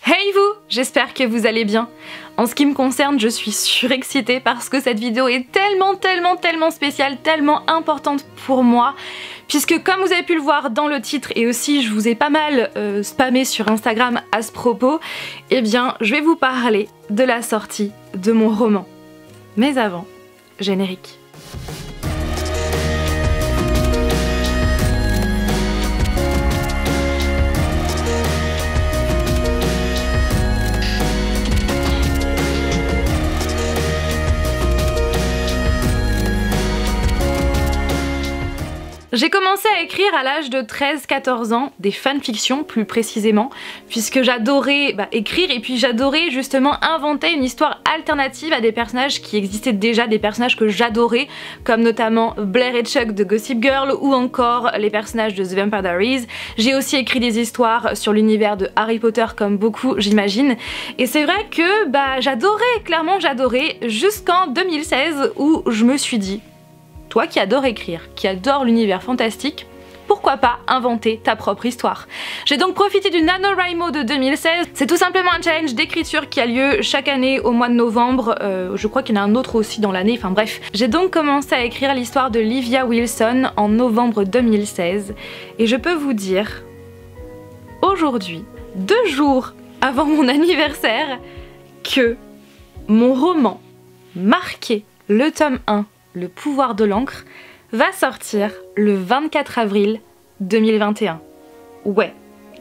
Hey vous, j'espère que vous allez bien. En ce qui me concerne, je suis surexcitée parce que cette vidéo est tellement spéciale, tellement importante pour moi. Puisque comme vous avez pu le voir dans le titre et aussi je vous ai pas mal spammé sur Instagram à ce propos, eh bien je vais vous parler de la sortie de mon roman. Mais avant, générique. J'ai commencé à écrire à l'âge de 13-14 ans, des fanfictions plus précisément, puisque j'adorais écrire et puis j'adorais justement inventer une histoire alternative à des personnages qui existaient déjà, des personnages que j'adorais, comme notamment Blair et Chuck de Gossip Girl ou encore les personnages de The Vampire Diaries. J'ai aussi écrit des histoires sur l'univers de Harry Potter comme beaucoup j'imagine, et c'est vrai que j'adorais, clairement j'adorais, jusqu'en 2016 où je me suis dit, toi qui adore écrire, qui adore l'univers fantastique, pourquoi pas inventer ta propre histoire? J'ai donc profité du NaNoWriMo de 2016. C'est tout simplement un challenge d'écriture qui a lieu chaque année au mois de novembre. Je crois qu'il y en a un autre aussi dans l'année, enfin bref. J'ai donc commencé à écrire l'histoire de Livia Wilson en novembre 2016. Et je peux vous dire, aujourd'hui, 2 jours avant mon anniversaire, que mon roman marqué, le tome 1, Le pouvoir de l'encre, va sortir le 24 avril 2021. Ouais,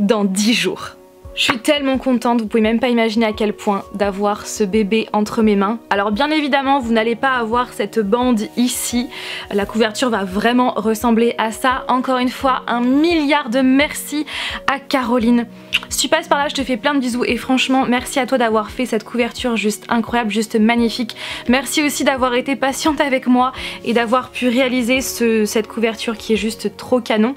dans 10 jours. Je suis tellement contente, vous pouvez même pas imaginer à quel point d'avoir ce bébé entre mes mains. Alors bien évidemment, vous n'allez pas avoir cette bande ici. La couverture va vraiment ressembler à ça. Encore une fois, 1 milliard de merci à Caroline. Si tu passes par là, je te fais plein de bisous et franchement, merci à toi d'avoir fait cette couverture juste incroyable, juste magnifique. Merci aussi d'avoir été patiente avec moi et d'avoir pu réaliser cette couverture qui est juste trop canon.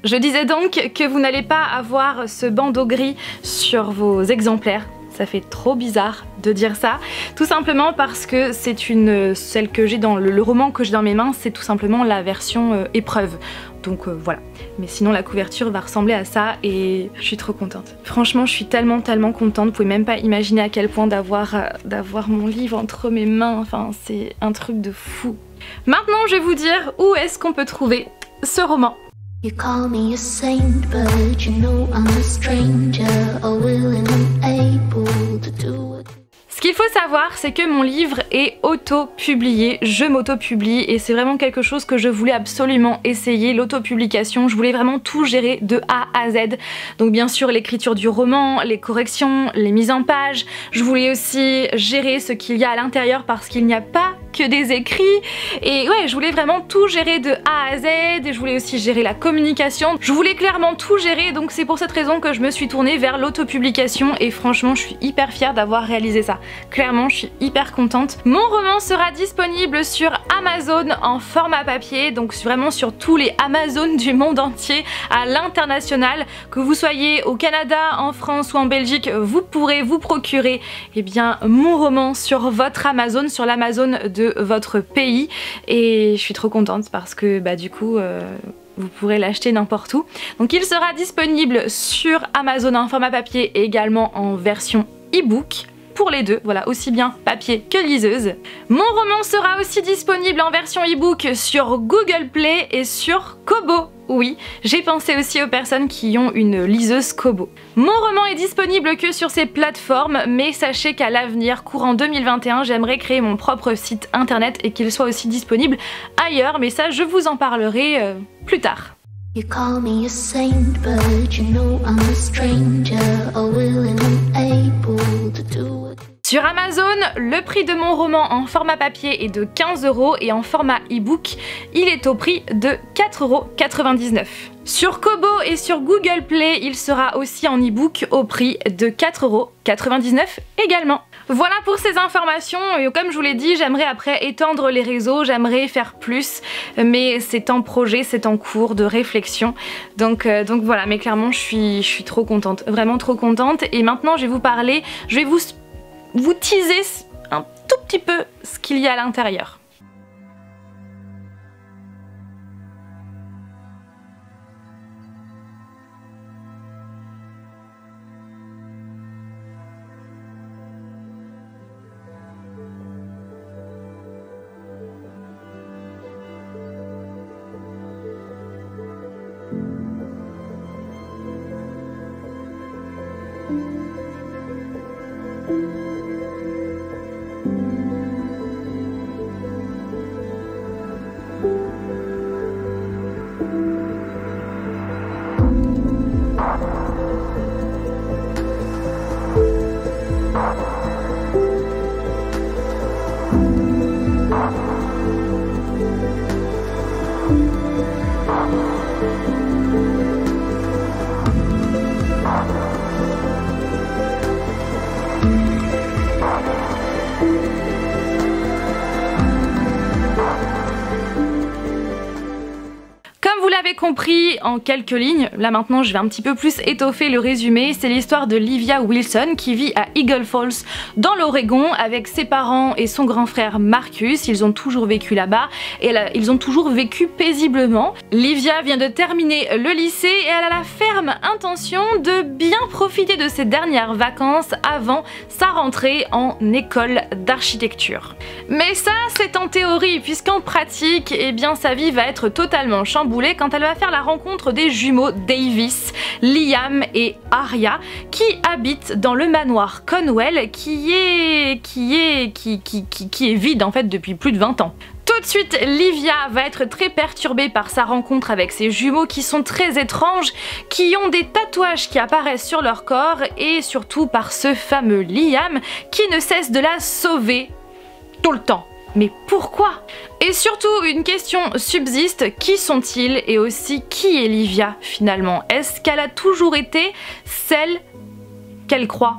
Je disais donc que vous n'allez pas avoir ce bandeau gris sur vos exemplaires. Ça fait trop bizarre de dire ça, tout simplement parce que c'est celle que j'ai dans le roman que j'ai dans mes mains, c'est tout simplement la version épreuve. Donc voilà. Mais sinon la couverture va ressembler à ça et je suis trop contente. Franchement je suis tellement contente, vous pouvez même pas imaginer à quel point d'avoir mon livre entre mes mains, enfin c'est un truc de fou. Maintenant je vais vous dire où est-ce qu'on peut trouver ce roman. You call me a saint, but you know I'm a stranger, willing and able to do it. Ce qu'il faut savoir, c'est que mon livre est auto-publié, je m'auto-publie et c'est vraiment quelque chose que je voulais absolument essayer, l'auto-publication. Je voulais vraiment tout gérer de A à Z. Donc bien sûr l'écriture du roman, les corrections, les mises en page. Je voulais aussi gérer ce qu'il y a à l'intérieur parce qu'il n'y a pas que des écrits. Et ouais, je voulais vraiment tout gérer de A à Z et je voulais aussi gérer la communication. Je voulais clairement tout gérer, donc c'est pour cette raison que je me suis tournée vers l'autopublication et franchement je suis hyper fière d'avoir réalisé ça. Clairement je suis hyper contente. Mon roman sera disponible sur Amazon en format papier, donc vraiment sur tous les Amazon du monde entier à l'international. Que vous soyez au Canada, en France ou en Belgique, vous pourrez vous procurer mon roman sur votre Amazon, sur l'Amazon de votre pays et je suis trop contente parce que du coup vous pourrez l'acheter n'importe où. Donc il sera disponible sur Amazon en format papier et également en version e-book. Pour les deux, voilà, aussi bien papier que liseuse. Mon roman sera aussi disponible en version e-book sur Google Play et sur Kobo. Oui, j'ai pensé aussi aux personnes qui ont une liseuse Kobo. Mon roman est disponible que sur ces plateformes, mais sachez qu'à l'avenir, courant 2021, j'aimerais créer mon propre site internet et qu'il soit aussi disponible ailleurs, mais ça je vous en parlerai plus tard. You call me a saint, but you know I'm a stranger, willing and able to do it. Sur Amazon, le prix de mon roman en format papier est de 15 € et en format e-book, il est au prix de 4,99 €. Sur Kobo et sur Google Play, il sera aussi en e-book au prix de 4,99 € également. Voilà pour ces informations et comme je vous l'ai dit, j'aimerais après étendre les réseaux, j'aimerais faire plus, mais c'est en projet, c'est en cours de réflexion. Donc voilà, mais clairement je suis trop contente, vraiment trop contente. Et maintenant je vais vous parler, je vais vous teaser un tout petit peu ce qu'il y a à l'intérieur. Compris en quelques lignes, là maintenant je vais un petit peu plus étoffer le résumé, c'est l'histoire de Livia Wilson qui vit à Eagle Falls dans l'Oregon avec ses parents et son grand frère Marcus. Ils ont toujours vécu là-bas et ils ont toujours vécu paisiblement. Livia vient de terminer le lycée et elle a la ferme intention de bien profiter de ses dernières vacances avant sa rentrée en école d'architecture. Mais ça c'est en théorie, puisqu'en pratique, eh bien sa vie va être totalement chamboulée quand elle va faire la rencontre des jumeaux Davis, Liam et Aria, qui habitent dans le manoir Conwell qui est vide en fait depuis plus de 20 ans. Tout de suite, Livia va être très perturbée par sa rencontre avec ses jumeaux qui sont très étranges, qui ont des tatouages qui apparaissent sur leur corps, et surtout par ce fameux Liam qui ne cesse de la sauver tout le temps. Mais pourquoi? Et surtout, une question subsiste, qui sont-ils et aussi qui est Livia finalement? Est-ce qu'elle a toujours été celle qu'elle croit?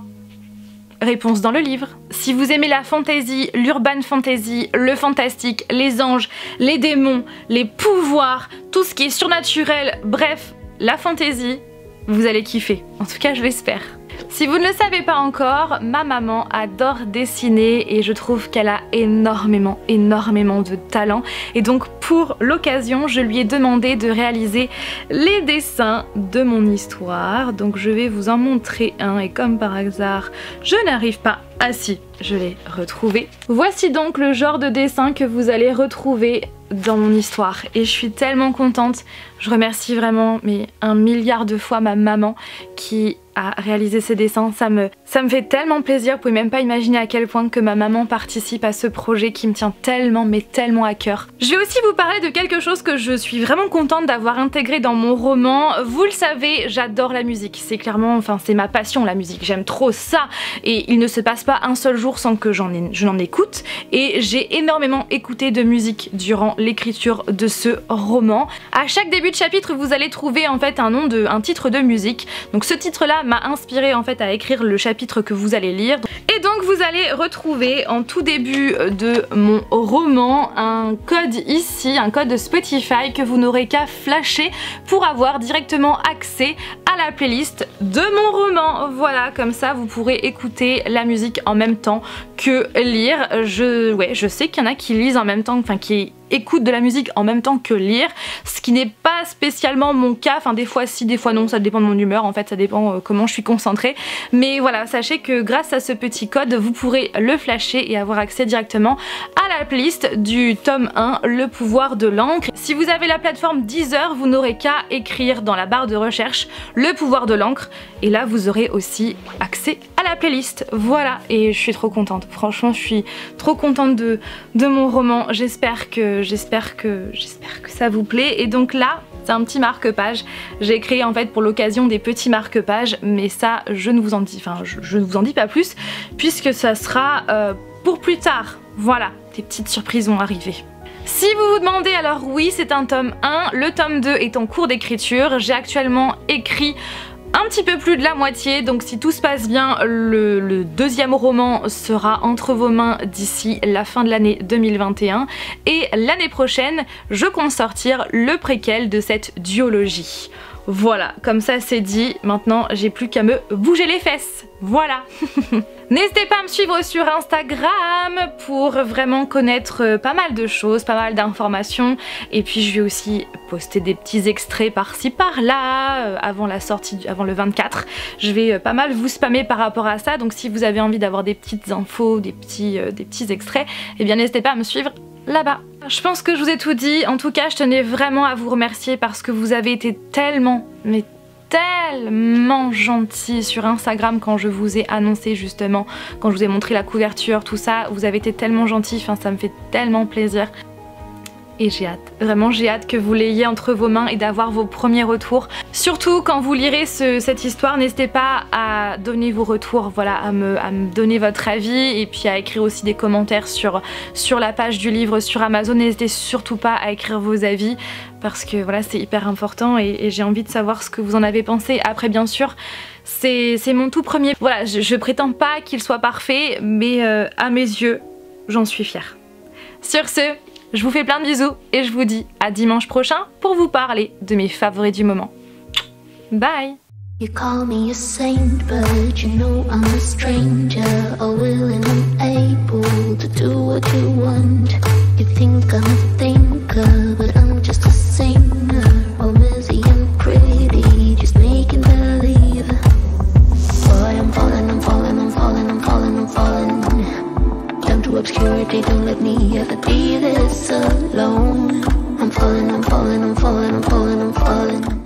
Réponse dans le livre. Si vous aimez la fantasy, l'urban fantasy, le fantastique, les anges, les démons, les pouvoirs, tout ce qui est surnaturel, bref, la fantasy, vous allez kiffer. En tout cas, je l'espère. Si vous ne le savez pas encore, ma maman adore dessiner et je trouve qu'elle a énormément de talent. Et donc pour l'occasion, je lui ai demandé de réaliser les dessins de mon histoire. Donc je vais vous en montrer un et comme par hasard, je n'arrive pas. Ah si, je l'ai retrouvé. Voici donc le genre de dessin que vous allez retrouver dans mon histoire et je suis tellement contente. Je remercie vraiment mais 1 milliard de fois ma maman qui a réalisé ces dessins. Ça me fait tellement plaisir. Vous pouvez même pas imaginer à quel point que ma maman participe à ce projet qui me tient tellement mais tellement à cœur. Je vais aussi vous parler de quelque chose que je suis vraiment contente d'avoir intégré dans mon roman. Vous le savez, j'adore la musique. C'est clairement, enfin c'est ma passion la musique. J'aime trop ça et il ne se passe pas un seul jour sans que je n'en écoute. Et j'ai énormément écouté de musique durant l'écriture de ce roman. À chaque début de chapitre, vous allez trouver en fait un titre de musique. Donc ce titre-là m'a inspiré en fait à écrire le chapitre que vous allez lire. Et donc vous allez retrouver en tout début de mon roman un code ici, un code Spotify que vous n'aurez qu'à flasher pour avoir directement accès à la playlist de mon roman. Voilà, comme ça vous pourrez écouter la musique en même temps que lire. Je sais qu'il y en a qui lisent en même temps, enfin qui écoute de la musique en même temps que lire, ce qui n'est pas spécialement mon cas, enfin des fois si, des fois non, ça dépend de mon humeur en fait, ça dépend comment je suis concentrée, mais voilà, sachez que grâce à ce petit code, vous pourrez le flasher et avoir accès directement à la playlist du tome 1, Le pouvoir de l'encre. Si vous avez la plateforme Deezer, vous n'aurez qu'à écrire dans la barre de recherche Le pouvoir de l'encre et là vous aurez aussi accès à la playlist. Voilà, et je suis trop contente, franchement je suis trop contente de mon roman, j'espère que ça vous plaît. Et donc là c'est un petit marque-page, j'ai créé en fait pour l'occasion des petits marque-pages, mais ça je ne vous en dis pas plus puisque ça sera pour plus tard. Voilà, des petites surprises vont arriver. Si vous vous demandez, alors oui, c'est un tome 1, le tome 2 est en cours d'écriture, j'ai actuellement écrit un petit peu plus de la moitié, donc si tout se passe bien, le deuxième roman sera entre vos mains d'ici la fin de l'année 2021 et l'année prochaine, je compte sortir le préquel de cette duologie. Voilà, comme ça c'est dit, maintenant j'ai plus qu'à me bouger les fesses, voilà. N'hésitez pas à me suivre sur Instagram pour vraiment connaître pas mal de choses, pas mal d'informations. Et puis je vais aussi poster des petits extraits par-ci par-là avant la sortie, avant le 24. Je vais pas mal vous spammer par rapport à ça. Donc si vous avez envie d'avoir des petites infos, des petits extraits, eh bien n'hésitez pas à me suivre là-bas. Je pense que je vous ai tout dit. En tout cas, je tenais vraiment à vous remercier parce que vous avez été tellement, mais tellement gentil sur Instagram quand je vous ai annoncé justement, quand je vous ai montré la couverture, tout ça. Vous avez été tellement gentil, enfin ça me fait tellement plaisir. Et j'ai hâte, vraiment j'ai hâte que vous l'ayez entre vos mains et d'avoir vos premiers retours. Surtout quand vous lirez cette histoire, n'hésitez pas à donner vos retours, voilà, à me donner votre avis et puis à écrire aussi des commentaires sur la page du livre sur Amazon. N'hésitez surtout pas à écrire vos avis parce que voilà, c'est hyper important et j'ai envie de savoir ce que vous en avez pensé. Après bien sûr, c'est mon tout premier, voilà, je prétends pas qu'il soit parfait, mais à mes yeux, j'en suis fière. Sur ce, je vous fais plein de bisous et je vous dis à dimanche prochain pour vous parler de mes favoris du moment. Bye! You call me a saint, but you know I'm a stranger, willing and able to do what you want. You think I'm a thinker, but I'm just a singer, all busy and pretty, just making believe. Boy, I'm falling, I'm falling, I'm falling, I'm falling, I'm falling. Down to obscurity, don't let me ever be this alone. I'm falling, I'm falling, I'm falling, I'm falling, I'm falling.